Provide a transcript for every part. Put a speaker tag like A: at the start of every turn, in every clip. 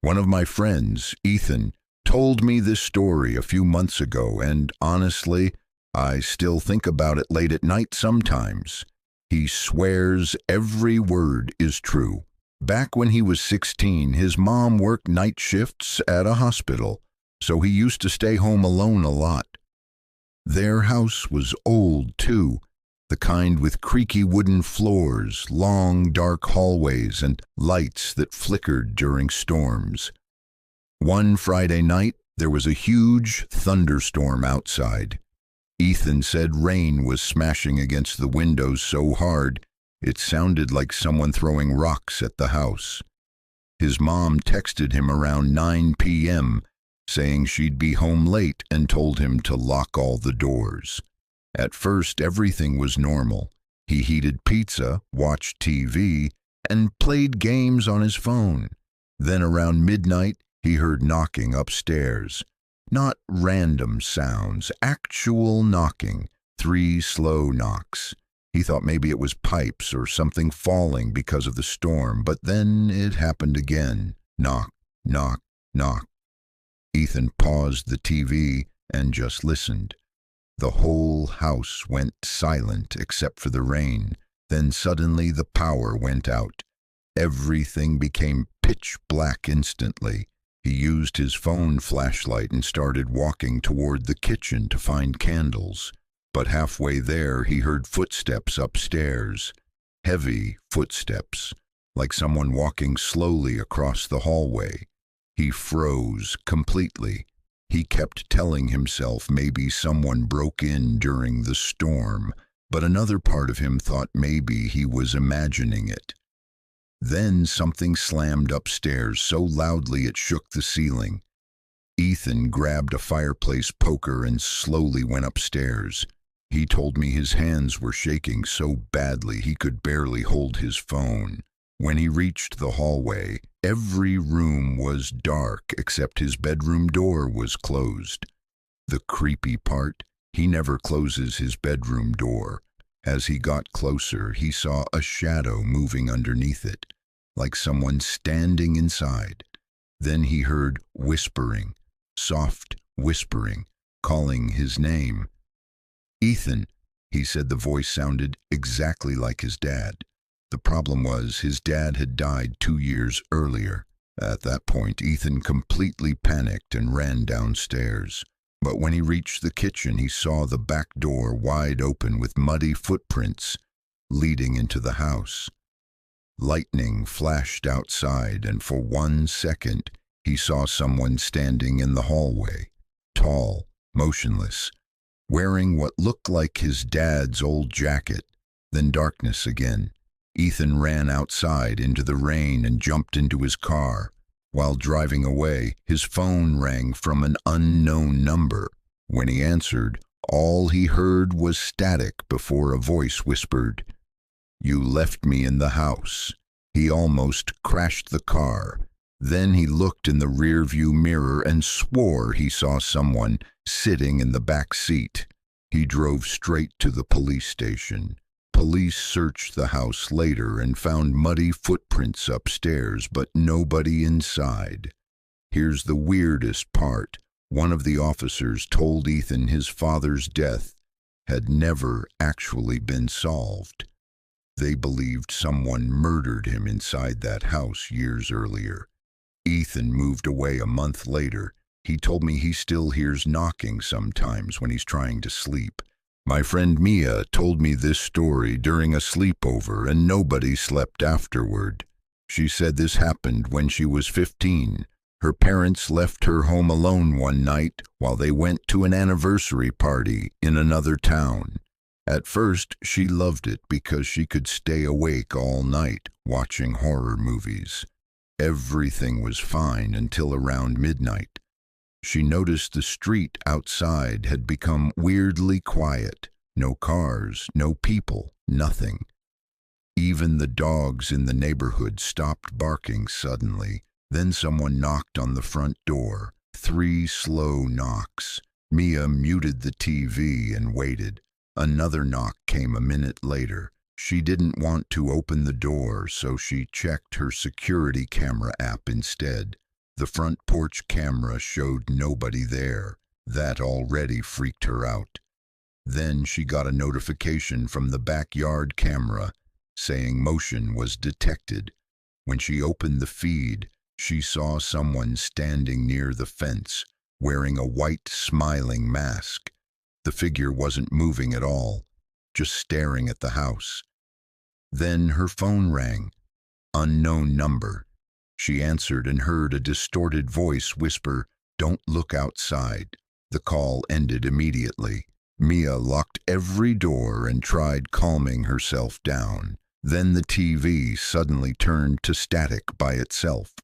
A: One of my friends, Ethan, told me this story a few months ago, and honestly, I still think about it late at night sometimes. He swears every word is true. Back when he was 16, his mom worked night shifts at a hospital, so he used to stay home alone a lot. Their house was old, too, the kind with creaky wooden floors, long dark hallways, and lights that flickered during storms. One Friday night, there was a huge thunderstorm outside. Ethan said rain was smashing against the windows so hard it sounded like someone throwing rocks at the house. His mom texted him around 9 p.m., saying she'd be home late, and told him to lock all the doors. At first, everything was normal. He heated pizza, watched TV, and played games on his phone. Then around midnight, he heard knocking upstairs. Not random sounds, actual knocking, 3 slow knocks. He thought maybe it was pipes or something falling because of the storm, but then it happened again. Knock, knock, knock. Ethan paused the TV and just listened. The whole house went silent except for the rain. Then suddenly the power went out. Everything became pitch black instantly. He used his phone flashlight and started walking toward the kitchen to find candles. But halfway there, he heard footsteps upstairs. Heavy footsteps, like someone walking slowly across the hallway. He froze completely. He kept telling himself maybe someone broke in during the storm, but another part of him thought maybe he was imagining it. Then something slammed upstairs so loudly it shook the ceiling. Ethan grabbed a fireplace poker and slowly went upstairs. He told me his hands were shaking so badly he could barely hold his phone. When he reached the hallway, every room was dark except his bedroom door was closed. The creepy part, he never closes his bedroom door. As he got closer, he saw a shadow moving underneath it, like someone standing inside. Then he heard whispering, soft whispering, calling his name. "Ethan," he said. The voice sounded exactly like his dad. The problem was his dad had died 2 years earlier. At that point, Ethan completely panicked and ran downstairs. But when he reached the kitchen, he saw the back door wide open with muddy footprints leading into the house. Lightning flashed outside, and for 1 second, he saw someone standing in the hallway, tall, motionless, wearing what looked like his dad's old jacket. Then darkness again. Ethan ran outside into the rain and jumped into his car. While driving away, his phone rang from an unknown number. When he answered, all he heard was static before a voice whispered, "You left me in the house." He almost crashed the car. Then he looked in the rearview mirror and swore he saw someone sitting in the back seat. He drove straight to the police station. Police searched the house later and found muddy footprints upstairs, but nobody inside. Here's the weirdest part. One of the officers told Ethan his father's death had never actually been solved. They believed someone murdered him inside that house years earlier. Ethan moved away a month later. He told me he still hears knocking sometimes when he's trying to sleep. My friend Mia told me this story during a sleepover, and nobody slept afterward. She said this happened when she was 15. Her parents left her home alone one night while they went to an anniversary party in another town. At first, she loved it because she could stay awake all night watching horror movies. Everything was fine until around midnight. She noticed the street outside had become weirdly quiet. No cars, no people, nothing. Even the dogs in the neighborhood stopped barking suddenly. Then someone knocked on the front door. 3 slow knocks. Mia muted the TV and waited. Another knock came a minute later. She didn't want to open the door, so she checked her security camera app instead. The front porch camera showed nobody there. That already freaked her out. Then she got a notification from the backyard camera saying motion was detected. When she opened the feed, she saw someone standing near the fence, wearing a white, smiling mask. The figure wasn't moving at all, just staring at the house. Then her phone rang. Unknown number. She answered and heard a distorted voice whisper, "Don't look outside." The call ended immediately. Mia locked every door and tried calming herself down. Then the TV suddenly turned to static by itself.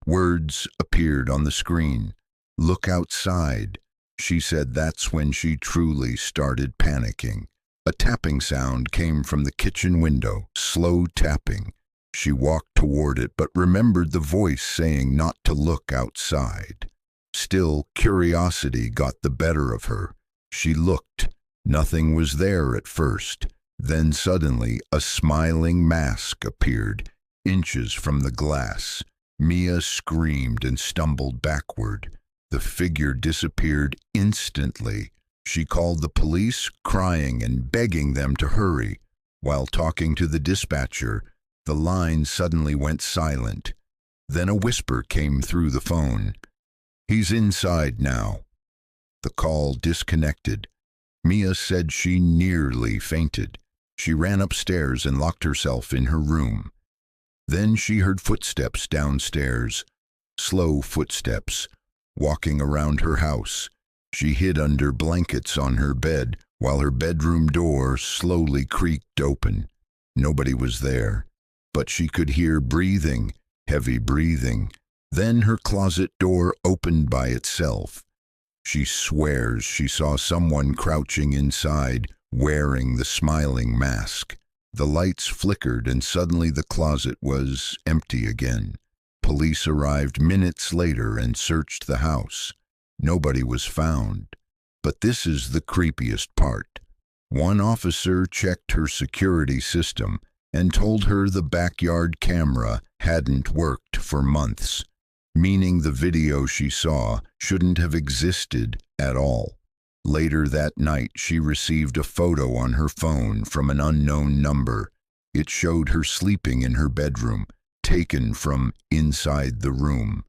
A: Words appeared on the screen. "Look outside." She said that's when she truly started panicking. A tapping sound came from the kitchen window, slow tapping. She walked toward it but remembered the voice saying not to look outside. Still, curiosity got the better of her. She looked. Nothing was there at first. Then suddenly a smiling mask appeared, inches from the glass. Mia screamed and stumbled backward. The figure disappeared instantly. She called the police, crying and begging them to hurry. While talking to the dispatcher, the line suddenly went silent. Then a whisper came through the phone. "He's inside now." The call disconnected. Mia said she nearly fainted. She ran upstairs and locked herself in her room. Then she heard footsteps downstairs, slow footsteps, walking around her house. She hid under blankets on her bed while her bedroom door slowly creaked open. Nobody was there, but she could hear breathing, heavy breathing. Then her closet door opened by itself. She swears she saw someone crouching inside, wearing the smiling mask. The lights flickered and suddenly the closet was empty again. Police arrived minutes later and searched the house. Nobody was found. But this is the creepiest part. One officer checked her security system and told her the backyard camera hadn't worked for months, meaning the video she saw shouldn't have existed at all. Later that night, she received a photo on her phone from an unknown number. It showed her sleeping in her bedroom, taken from inside the room.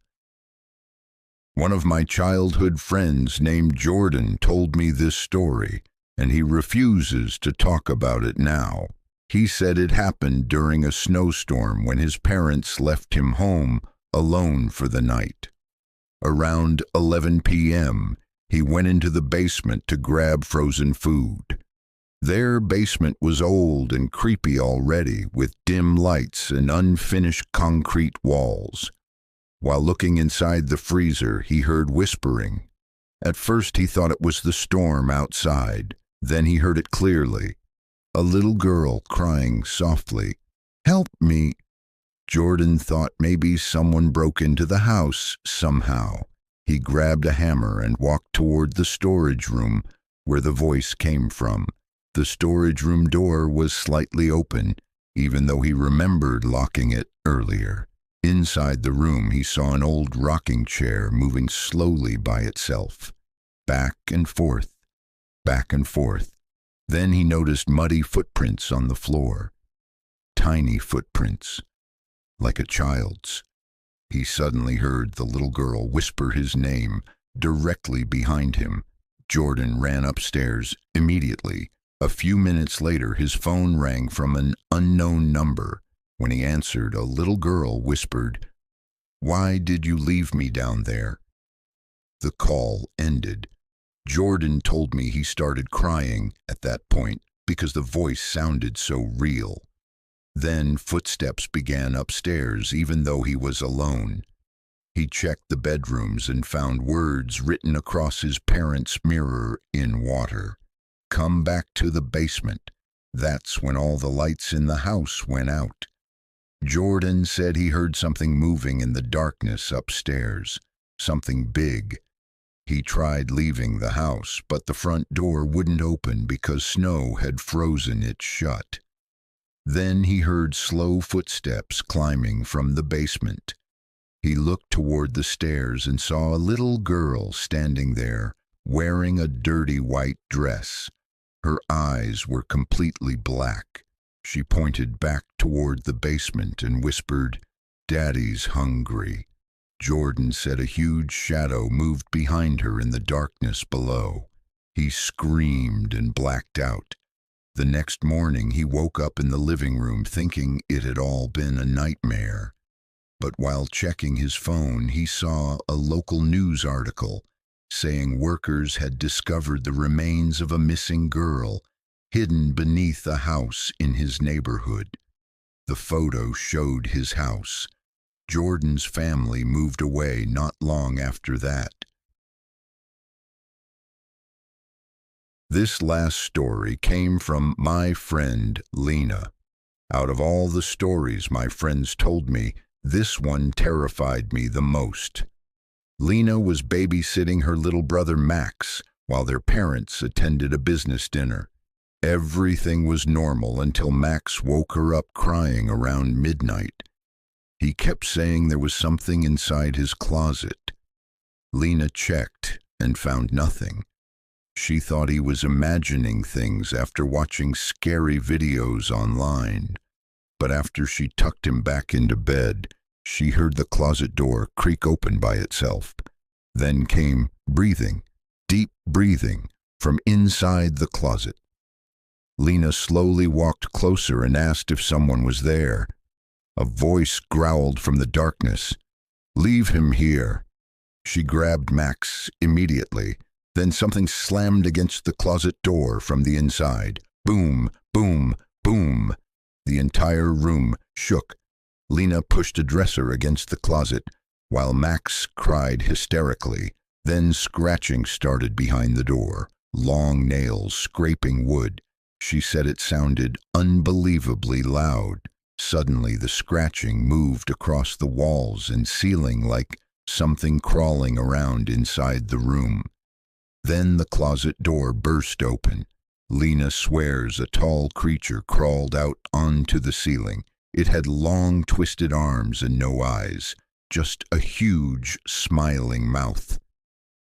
A: One of my childhood friends named Jordan told me this story, and he refuses to talk about it now. He said it happened during a snowstorm when his parents left him home alone for the night. Around 11 p.m., he went into the basement to grab frozen food. Their basement was old and creepy already, with dim lights and unfinished concrete walls. While looking inside the freezer, he heard whispering. At first he thought it was the storm outside. Then he heard it clearly. A little girl crying softly, "Help me." Jordan thought maybe someone broke into the house somehow. He grabbed a hammer and walked toward the storage room where the voice came from. The storage room door was slightly open, even though he remembered locking it earlier. Inside the room, he saw an old rocking chair moving slowly by itself, back and forth, back and forth. Then he noticed muddy footprints on the floor, tiny footprints, like a child's. He suddenly heard the little girl whisper his name directly behind him. Jordan ran upstairs immediately. A few minutes later, his phone rang from an unknown number. When he answered, a little girl whispered, "Why did you leave me down there?" The call ended. Jordan told me he started crying at that point because the voice sounded so real. Then footsteps began upstairs, even though he was alone. He checked the bedrooms and found words written across his parents' mirror in water. "Come back to the basement." That's when all the lights in the house went out. Jordan said he heard something moving in the darkness upstairs, something big. He tried leaving the house, but the front door wouldn't open because snow had frozen it shut. Then he heard slow footsteps climbing from the basement. He looked toward the stairs and saw a little girl standing there, wearing a dirty white dress. Her eyes were completely black. She pointed back toward the basement and whispered, "Daddy's hungry." Jordan said a huge shadow moved behind her in the darkness below. He screamed and blacked out. The next morning he woke up in the living room thinking it had all been a nightmare. But while checking his phone, he saw a local news article saying workers had discovered the remains of a missing girl hidden beneath a house in his neighborhood. The photo showed his house. Jordan's family moved away not long after that. This last story came from my friend Lena. Out of all the stories my friends told me, this one terrified me the most. Lena was babysitting her little brother Max while their parents attended a business dinner. Everything was normal until Max woke her up crying around midnight. He kept saying there was something inside his closet. Lena checked and found nothing. She thought he was imagining things after watching scary videos online. But after she tucked him back into bed, she heard the closet door creak open by itself. Then came breathing, deep breathing, from inside the closet. Lena slowly walked closer and asked if someone was there. A voice growled from the darkness, "Leave him here." She grabbed Max immediately. Then something slammed against the closet door from the inside. Boom, boom, boom. The entire room shook. Lena pushed a dresser against the closet, while Max cried hysterically. Then scratching started behind the door, long nails scraping wood. She said it sounded unbelievably loud. Suddenly the scratching moved across the walls and ceiling like something crawling around inside the room. Then the closet door burst open. Lena swears a tall creature crawled out onto the ceiling. It had long twisted arms and no eyes, just a huge smiling mouth.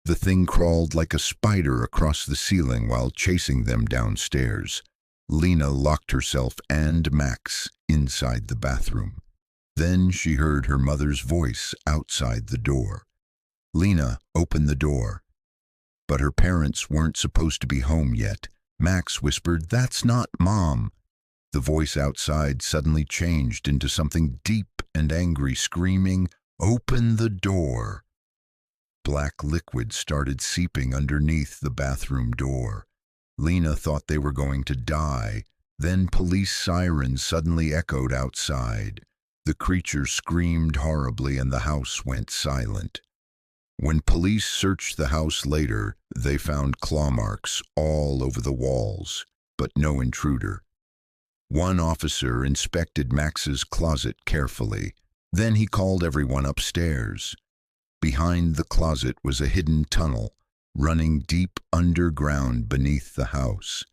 A: The thing crawled like a spider across the ceiling while chasing them downstairs. Lena locked herself and Max inside the bathroom. Then she heard her mother's voice outside the door. Lena opened the door. But her parents weren't supposed to be home yet. Max whispered, "That's not Mom." The voice outside suddenly changed into something deep and angry, screaming, "Open the door." Black liquid started seeping underneath the bathroom door. Lena thought they were going to die. Then police sirens suddenly echoed outside. The creature screamed horribly and the house went silent. When police searched the house later, they found claw marks all over the walls, but no intruder. One officer inspected Max's closet carefully. Then he called everyone upstairs. Behind the closet was a hidden tunnel, running deep underground beneath the house.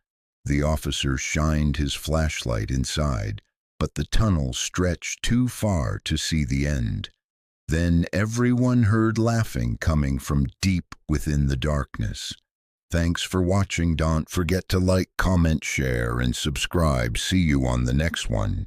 A: The officer shined his flashlight inside, but the tunnel stretched too far to see the end. Then everyone heard laughing coming from deep within the darkness. Thanks for watching. Don't forget to like, comment, share, and subscribe. See you on the next one.